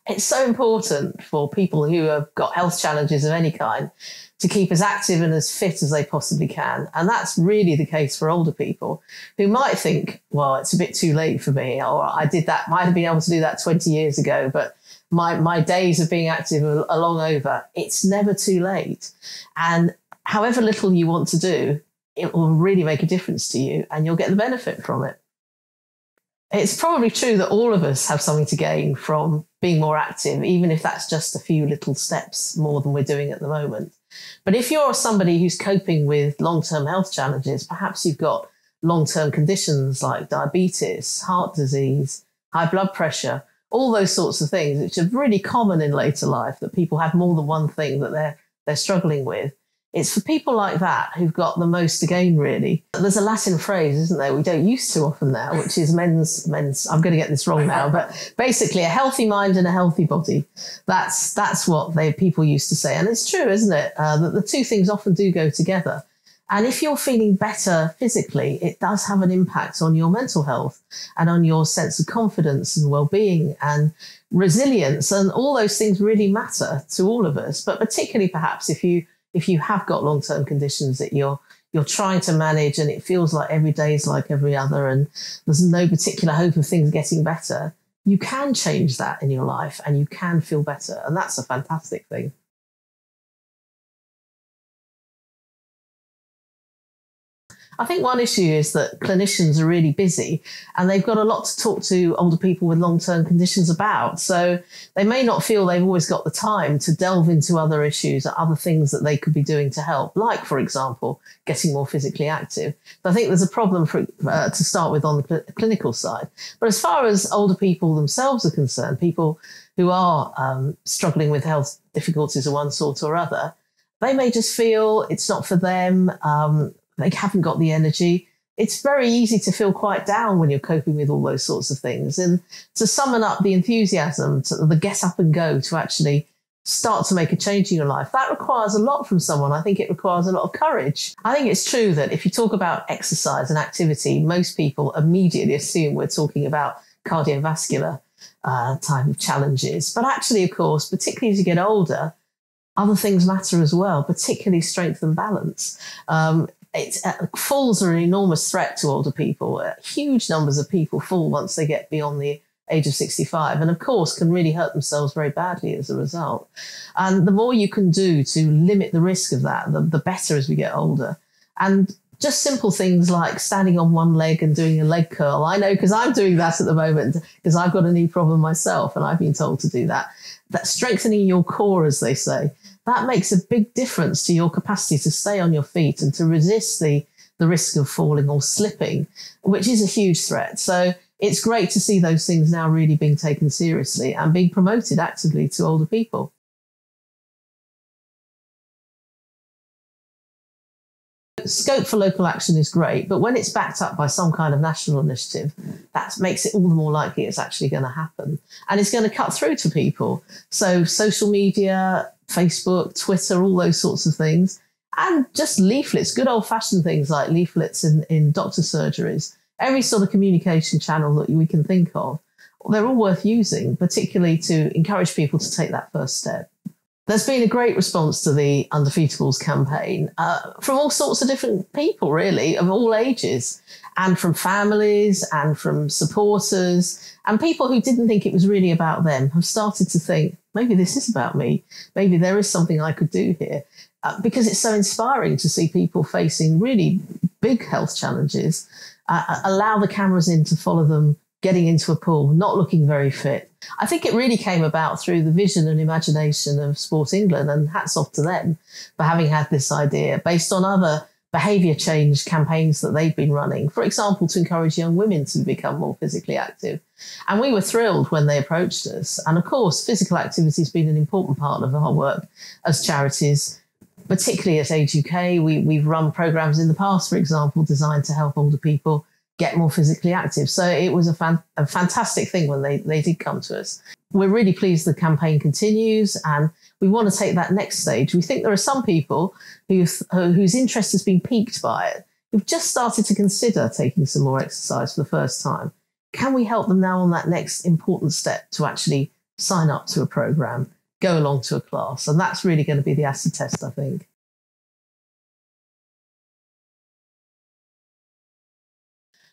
It's so important for people who have got health challenges of any kind to keep as active and as fit as they possibly can. And that's really the case for older people who might think, well, it's a bit too late for me, or might have been able to do that 20 years ago, but my days of being active are long over. It's never too late. And however little you want to do, it will really make a difference to you and you'll get the benefit from it. It's probably true that all of us have something to gain from being more active, even if that's just a few little steps more than we're doing at the moment. But if you're somebody who's coping with long-term health challenges, perhaps you've got long-term conditions like diabetes, heart disease, high blood pressure, all those sorts of things, which are really common in later life, that people have more than one thing that they're struggling with. It's for people like that who've got the most to gain, really. There's a Latin phrase, isn't there, we don't use too often now, which is men's, I'm going to get this wrong now, but basically a healthy mind and a healthy body. That's what people used to say. And it's true, isn't it, that the two things often do go together. And if you're feeling better physically, it does have an impact on your mental health and on your sense of confidence and well-being and resilience. And all those things really matter to all of us, but particularly perhaps if you have got long-term conditions that you're trying to manage and it feels like every day is like every other and there's no particular hope of things getting better, you can change that in your life and you can feel better. And that's a fantastic thing. I think one issue is that clinicians are really busy and they've got a lot to talk to older people with long-term conditions about. So they may not feel they've always got the time to delve into other issues or other things that they could be doing to help, like, for example, getting more physically active. So I think there's a problem to start with on the clinical side. But as far as older people themselves are concerned, people who are struggling with health difficulties of one sort or other, they may just feel it's not for them. They haven't got the energy. It's very easy to feel quite down when you're coping with all those sorts of things. And to summon up the enthusiasm, the get up and go to actually start to make a change in your life, that requires a lot from someone. I think it requires a lot of courage. I think it's true that if you talk about exercise and activity, most people immediately assume we're talking about cardiovascular type of challenges. But actually, of course, particularly as you get older, other things matter as well, particularly strength and balance. Falls are an enormous threat to older people. Huge numbers of people fall once they get beyond the age of 65 and, of course, can really hurt themselves very badly as a result. And the more you can do to limit the risk of that, the better as we get older. And just simple things like standing on one leg and doing a leg curl. I know because I'm doing that at the moment because I've got a knee problem myself and I've been told to do that. That's strengthening your core, as they say. That makes a big difference to your capacity to stay on your feet and to resist the risk of falling or slipping, which is a huge threat. So it's great to see those things now really being taken seriously and being promoted actively to older people. Scope for local action is great, but when it's backed up by some kind of national initiative, that makes it all the more likely it's actually going to happen. And it's going to cut through to people. So social media, Facebook, Twitter, all those sorts of things, and just leaflets, good old-fashioned things like leaflets in doctor surgeries, every sort of communication channel that we can think of, they're all worth using, particularly to encourage people to take that first step. There's been a great response to the Undefeatables campaign from all sorts of different people, really, of all ages, and from families and from supporters, and people who didn't think it was really about them have started to think, maybe this is about me. Maybe there is something I could do here, because it's so inspiring to see people facing really big health challenges, allow the cameras in to follow them getting into a pool, not looking very fit. I think it really came about through the vision and imagination of Sport England, and hats off to them for having had this idea based on other behaviour change campaigns that they've been running, for example, to encourage young women to become more physically active. And we were thrilled when they approached us. And of course, physical activity has been an important part of our work as charities, particularly at Age UK. We've run programmes in the past, for example, designed to help older people get more physically active. So it was a fantastic thing when they did come to us. We're really pleased the campaign continues and we want to take that next stage. We think there are some people whose interest has been piqued by it, who've just started to consider taking some more exercise for the first time. Can we help them now on that next important step to actually sign up to a program, go along to a class. And that's really going to be the acid test, I think.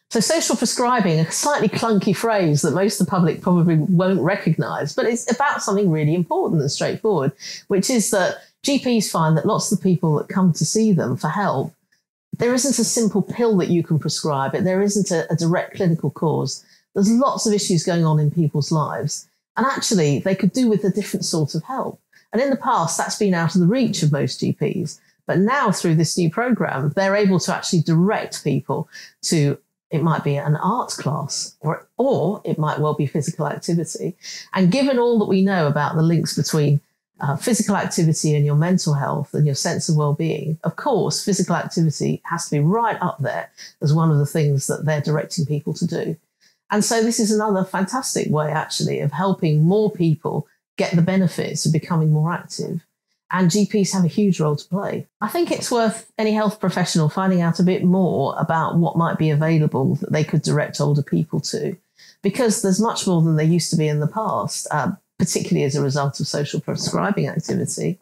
So social prescribing, a slightly clunky phrase that most of the public probably won't recognise, but it's about something really important and straightforward, which is that GPs find that lots of the people that come to see them for help, there isn't a simple pill that you can prescribe. There isn't a direct clinical cause. There's lots of issues going on in people's lives. And actually, they could do with a different sort of help. And in the past, that's been out of the reach of most GPs. But now, through this new programme, they're able to actually direct people to, it might be an art class, or it might well be physical activity. And given all that we know about the links between physical activity and your mental health and your sense of well-being, of course, physical activity has to be right up there as one of the things that they're directing people to do. And so this is another fantastic way, actually, of helping more people get the benefits of becoming more active. And GPs have a huge role to play. I think it's worth any health professional finding out a bit more about what might be available that they could direct older people to, because there's much more than there used to be in the past, particularly as a result of social prescribing activity.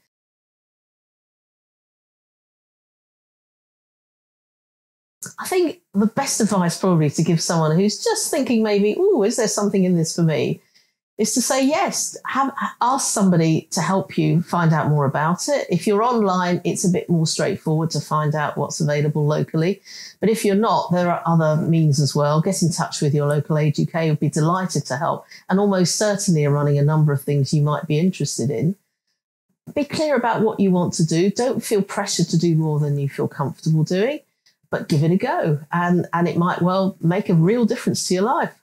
I think the best advice probably to give someone who's just thinking maybe, oh, is there something in this for me, is to say yes. Ask somebody to help you find out more about it. If you're online, it's a bit more straightforward to find out what's available locally. But if you're not, there are other means as well. Get in touch with your local Age UK, would be delighted to help, and almost certainly are running a number of things you might be interested in. Be clear about what you want to do. Don't feel pressured to do more than you feel comfortable doing, but give it a go. And it might well make a real difference to your life.